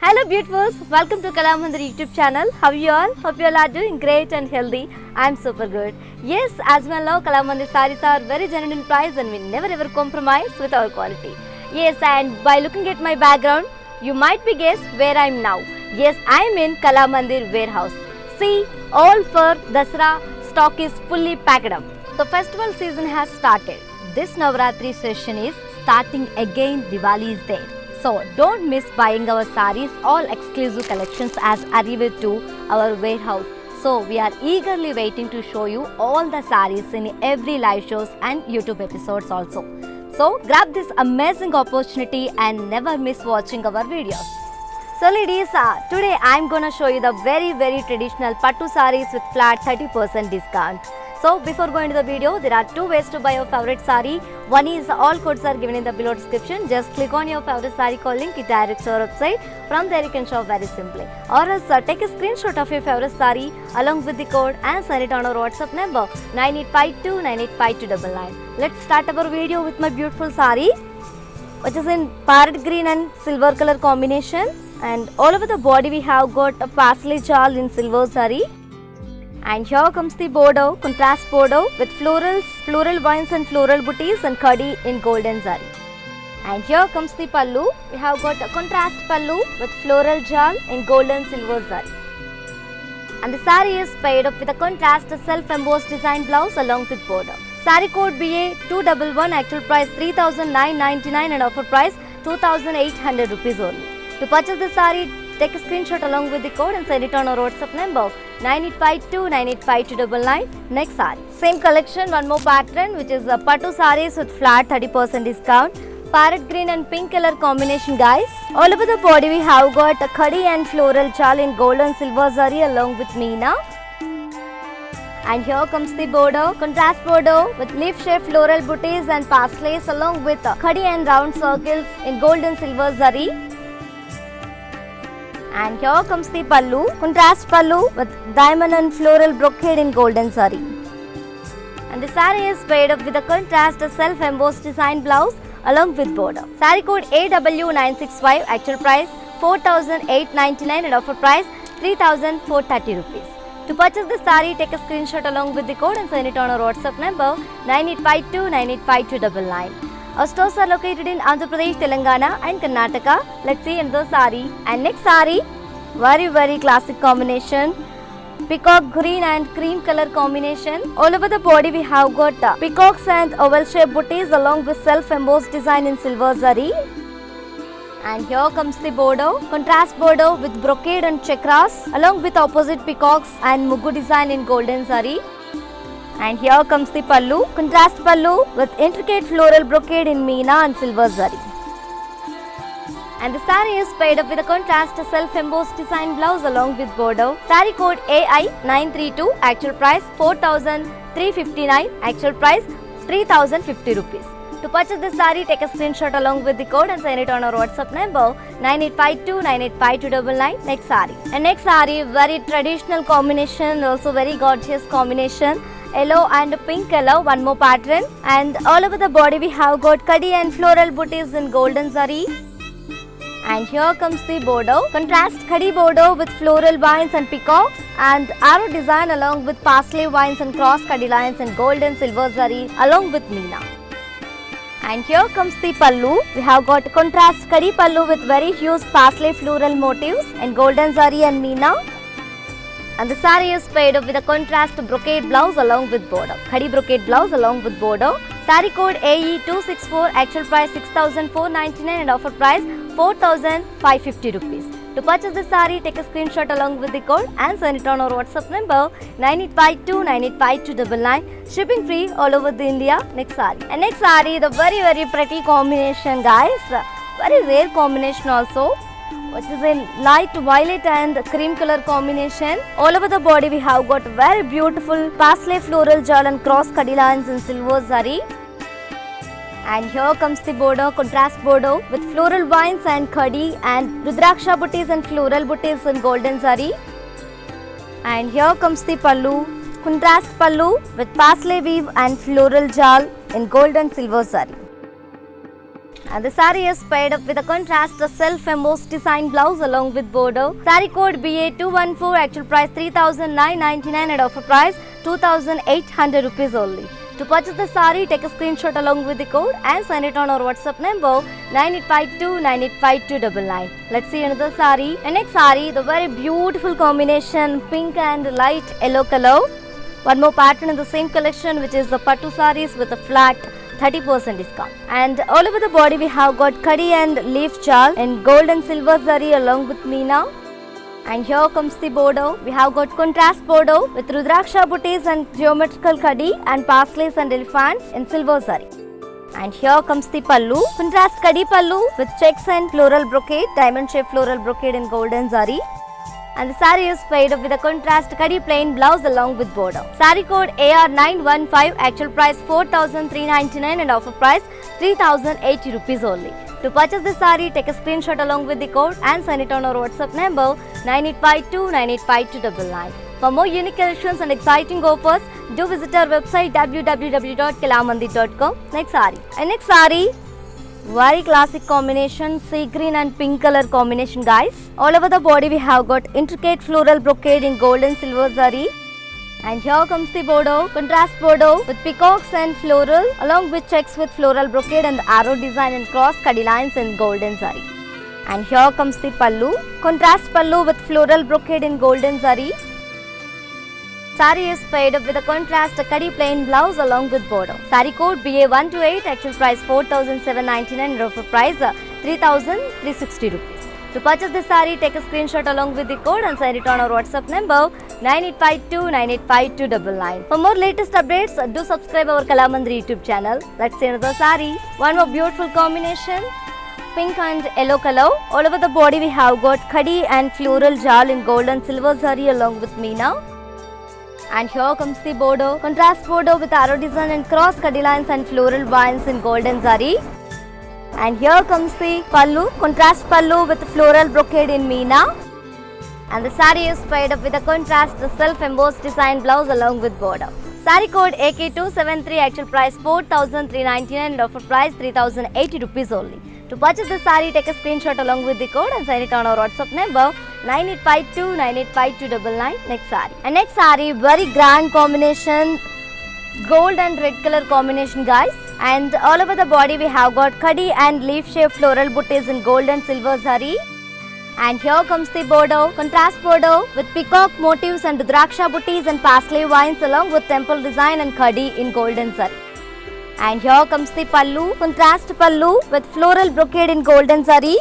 Hello beautifuls, welcome to Kalamandir YouTube channel. How are you all? Hope you all are doing great and healthy. I'm super good. Yes, as well now Kalamandir sarees are very genuine price and we never ever compromise with our quality. Yes, and by looking at my background, you might be guessed where I'm now. Yes, I'm in Kalamandir warehouse. See, all for Dasara stock is fully packed up. The festival season has started. This Navratri session is starting again. Diwali is there. So don't miss buying our sarees. All exclusive collections has arrived to our warehouse. So we are eagerly waiting to show you all the sarees in every live shows and YouTube episodes also. So grab this amazing opportunity and never miss watching our videos. So ladies, today I am gonna show you the very traditional Pattu sarees with flat 30% discount. So before going to the video, there are two ways to buy your favorite saree. One is all codes are given in the below description. Just click on your favorite saree call link, it directs to our website. From there you can shop very simply. Or else take a screenshot of your favorite saree along with the code and send it on our WhatsApp number 9852985299. Let's start our video with my beautiful saree, which is in parrot green and silver color combination. And all over the body we have got a parsley shawl in silver saree. And here comes the border, contrast border with florals, floral vines and floral booties and khadi in golden zari. And here comes the pallu. We have got a contrast pallu with floral jal in golden silver zari. And the saree is paired up with a contrast self-embossed design blouse along with border. Saree code BA211, actual price 3,999 and offer price 2,800 rupees only. To purchase the saree, take a screenshot along with the code and send it on our WhatsApp number 9852985299. Next saree. Same collection, one more pattern which is Pattu sarees with flat 30% discount. Parrot green and pink color combination guys. All over the body we have got a khadi and floral chal in gold and silver zari along with meena. And here comes the border, contrast border with leaf shaped floral booties and parslays along with khadi and round circles in gold and silver zari. And here comes the pallu, contrast pallu with diamond and floral brocade in golden saree. And the saree is paired up with a contrast self-embossed design blouse along with border. Saree code AW965, actual price 4,899 and offer price 3,430 rupees. To purchase the saree, take a screenshot along with the code and send it on our WhatsApp number 9852985299. Our stores are located in Andhra Pradesh, Telangana and Karnataka. Let's see another saree. And next saree, very classic combination. Peacock green and cream color combination. All over the body we have got peacocks and oval shaped booties along with self-embossed design in silver zari. And here comes the border, contrast border with brocade and chakras along with opposite peacocks and mugu design in golden zari. And here comes the pallu, contrast pallu with intricate floral brocade in meena and silver zari. And the saree is paired up with a contrast self-embossed design blouse along with border. Saree code AI932, actual price 4,359, actual price 3,050 rupees. To purchase this saree, take a screenshot along with the code and send it on our WhatsApp number 9852985299. Next saree. And next saree, very traditional combination, also very gorgeous combination. Yellow and pink color, one more pattern. And all over the body we have got khadi and floral booties in golden zari. And here comes the border, contrast khadi border with floral vines and peacocks and arrow design along with parsley vines and cross khadi lines in gold and silver zari along with meena. And here comes the pallu. We have got contrast khadi pallu with very huge parsley floral motifs in golden zari and meena. And the saree is paired up with a contrast brocade blouse along with border. Khadi brocade blouse along with border. Saree code AE264, actual price 6,499 and offer price 4,550 rupees. To purchase the saree, take a screenshot along with the code and send it on our WhatsApp number 9852985299. Shipping free all over the India. Next saree. And next saree, the very pretty combination guys. Very rare combination also, which is in light violet and cream color combination. All over the body we have got very beautiful parsley floral jal and cross khadi lines in silver zari. And here comes the border, contrast border with floral vines and khadi and rudraksha booties and floral booties in golden zari. And here comes the pallu, contrast pallu with parsley weave and floral jal in gold and silver zari. And the saree is paired up with a contrast self-embossed design blouse along with border. Saree code BA214, actual price 3,999 and offer price 2,800 rupees only. To purchase the saree, take a screenshot along with the code and send it on our WhatsApp number 9852985299. Let's see another saree. And next saree, the very beautiful combination pink and light yellow color. One more pattern in the same collection, which is the pattu sarees with a flat 30% discount. And all over the body we have got khadi and leaf jal and gold and silver zari along with meena. And here comes the border. We have got contrast border with rudraksha booties and geometrical khadi and parsleys and elephants in silver zari. And here comes the pallu. Contrast khadi pallu with checks and floral brocade, diamond shaped floral brocade in golden zari. And the saree is paired up with a contrast khadi plain blouse along with border. Saree code AR915, actual price 4,399 and offer price 3,080 rupees only. To purchase this saree, take a screenshot along with the code and send it on our WhatsApp number 9852985299. For more unique collections and exciting offers, do visit our website www.kalamandi.com. Next saree. And next saree, very classic combination, sea green and pink color combination, guys. All over the body we have got intricate floral brocade in gold and silver zari. And here comes the border, contrast border with peacocks and floral along with checks with floral brocade and the arrow design and cross khadi lines in golden zari. And here comes the pallu, contrast pallu with floral brocade in golden zari. Saree is paired up with a contrast khadi plain blouse along with border. Saree code BA128, actual price 4,799 and offer price 3,360 rupees. To purchase this saree, take a screenshot along with the code and send it on our WhatsApp number 9852985299. For more latest updates, do subscribe our Kalamandri YouTube channel. Let's see another saree. One more beautiful combination, pink and yellow color. All over the body we have got khadi and floral jal in gold and silver zari along with meena. And here comes the border, contrast border with arrow design and cross khadi lines and floral vines in golden zari. And here comes the pallu, contrast pallu with floral brocade in meena. And the saree is paired up with a contrast self-embossed design blouse along with border. Saree code AK273, actual price 4,399 and offer price 3,080 rupees only. To purchase this saree, take a screenshot along with the code and send it on our WhatsApp number 9852985299. Next saree. And next saree, very grand combination, gold and red color combination, guys. And all over the body we have got khadi and leaf shaped floral booties in gold and silver zari. And here comes the border, contrast border with peacock motifs and rudraksha booties and parsley vines along with temple design and khadi in golden zari. And here comes the pallu, contrast pallu with floral brocade in golden zari.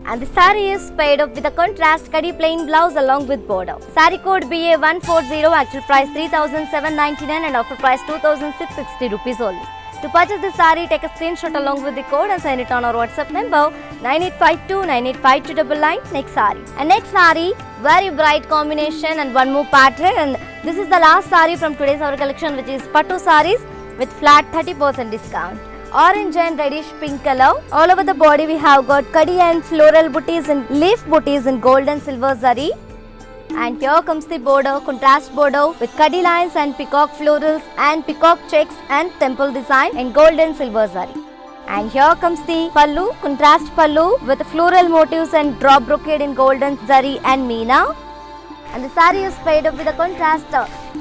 And the saree is paired up with a contrast khadi plain blouse along with border. Saree code BA140, actual price 3,799 and offer price 2,660 rupees only. To purchase this saree, take a screenshot along with the code and send it on our WhatsApp number 9852985299. Next saree. And next saree, very bright combination and one more pattern. And this is the last saree from today's our collection, which is pattu sarees with flat 30% discount. Orange and reddish pink color. All over the body we have got khadi and floral booties and leaf booties in gold and silver zari. And here comes the border, contrast border with khadi lines and peacock florals and peacock checks and temple design in gold and silver zari. And here comes the pallu, contrast pallu with floral motifs and drop brocade in golden zari and meena. And the saree is paired up with a contrast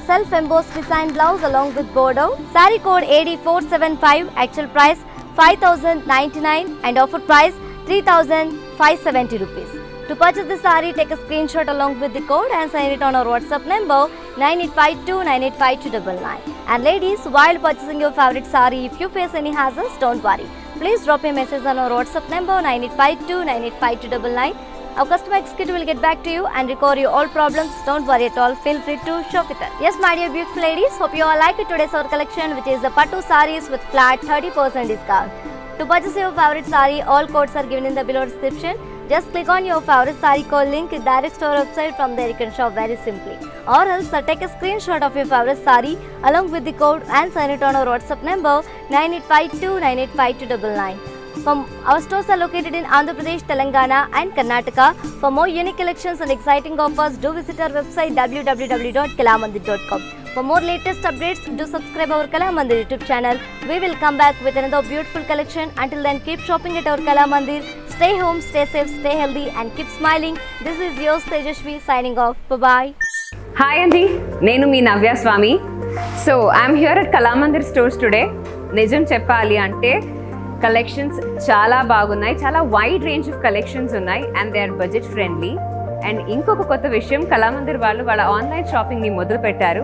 self-embossed design blouse along with border. Saree code AD475, actual price 5,099 and offer price 3,570 rupees. To purchase the saree, take a screenshot along with the code and send it on our WhatsApp number 9852985299. And ladies, while purchasing your favorite saree, if you face any hazards, don't worry. Please drop a message on our WhatsApp number 9852985299. Our customer executive will get back to you and record your all problems. Don't worry at all. Feel free to shop with us. Yes, my dear beautiful ladies, hope you all like today's our collection, which is the pattu sarees with flat 30% discount. To purchase your favorite saree, all codes are given in the below description. Just click on your favorite saree code link, it directs to our website. From there you can shop very simply. Or else take a screenshot of your favorite saree along with the code and send it on our WhatsApp number 9852985299. Our stores are located in Andhra Pradesh, Telangana and Karnataka. For more unique collections and exciting offers, do visit our website www.kalamandi.com. For more latest updates, do subscribe our Kalamandir YouTube channel. We will come back with another beautiful collection. Until then, keep shopping at our Kalamandir. Stay home, stay safe, stay healthy and keep smiling. This is yours Tejashvi signing off. Bye-bye. Hi అండి, నేను మీ Navya Swamy. So I'm here at Kalamandir stores today. నిజం చెప్పాలి అంటే collections చాలా బాగున్నాయి, చాలా wide range of collections ఉన్నాయి and they are budget friendly. And ఇంకొక కొత్త విషయం, కళామందిర్ వాళ్ళు వాళ్ళ ఆన్లైన్ షాపింగ్ని మొదలు పెట్టారు.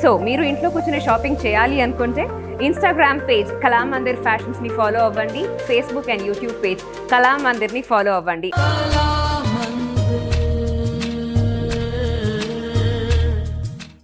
సో మీరు ఇంట్లో కూర్చొని షాపింగ్ చేయాలి అనుకుంటే ఇన్స్టాగ్రామ్ పేజ్ కళామందిర్ ఫ్యాషన్స్ని ఫాలో అవ్వండి, ఫేస్బుక్ అండ్ యూట్యూబ్ పేజ్ కళామందిర్ని ఫాలో అవ్వండి.